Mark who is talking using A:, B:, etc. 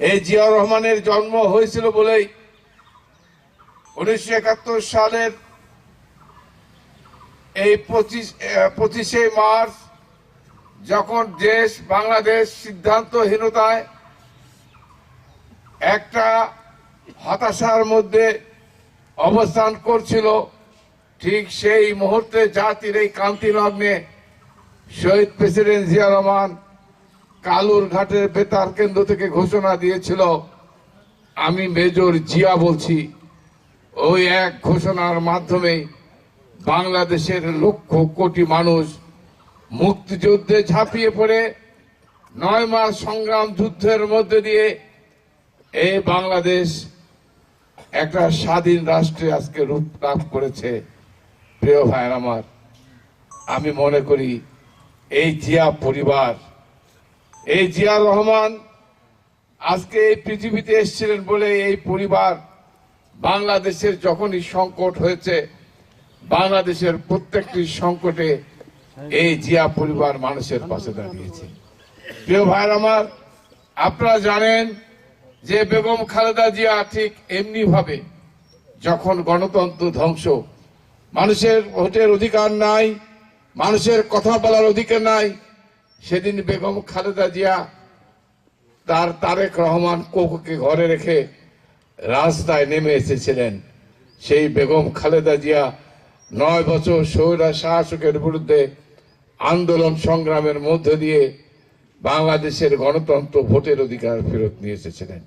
A: এই জিয়াউর রহমানের জন্ম হয়েছিল বলেই 1971 সালের এই 25শে মার্চ যখন বাংলাদেশ সিদ্ধান্তহীনতায় একটা হতাশার মধ্যে অবস্থান করছিল, ঠিক সেই মুহূর্তে জাতির এই কান্তি লগ্নে শহীদ প্রেসিডেন্ট জিয়া রহমান কালুর ঘাটের বেতার কেন্দ্র থেকে ঘোষণা দিয়েছিল, আমি মেজর জিয়া বলছি। ওই এক ঘোষণার মাধ্যমে বাংলাদেশের লক্ষ কোটি মানুষ মুক্তিযুদ্ধে ঝাঁপিয়ে পড়ে 9 মাস সংগ্রাম যুদ্ধের মধ্যে দিয়ে এই বাংলাদেশ একটা স্বাধীন রাষ্ট্রে আজকে রূপ লাভ করেছে। প্রিয় ভাইয়ের আমার, আমি মনে করি এই জিয়া পরিবার, এই জিয়া রহমান আজকে এই পৃথিবীতে এসেছিলেন বলে এই পরিবার বাংলাদেশের যখনই সংকট হয়েছে, বাংলাদেশের প্রত্যেকটি সংকটে এই জিয়া পরিবার মানুষের পাশে দাঁড়িয়েছে। প্রিয় ভাইয়ের আমার, আপনারা জানেন যে বেগম খালেদা জিয়া ঠিক এমনি ভাবে যখন গণতন্ত্র ধ্বংস, মানুষের ভোটের অধিকার নাই, মানুষের কথা বলার অধিকার নাই, সেদিন বেগম খালেদা জিয়া তার তারেক রহমান কোকোকে ঘরে রেখে রাস্তায় নেমে এসেছিলেন। সেই বেগম খালেদা জিয়া 9 বছর স্বৈরা শাসকের বিরুদ্ধে আন্দোলন সংগ্রামের মধ্যে দিয়ে বাংলাদেশের গণতন্ত্র ভোটের অধিকার ফেরত নিয়ে এসেছিলেন।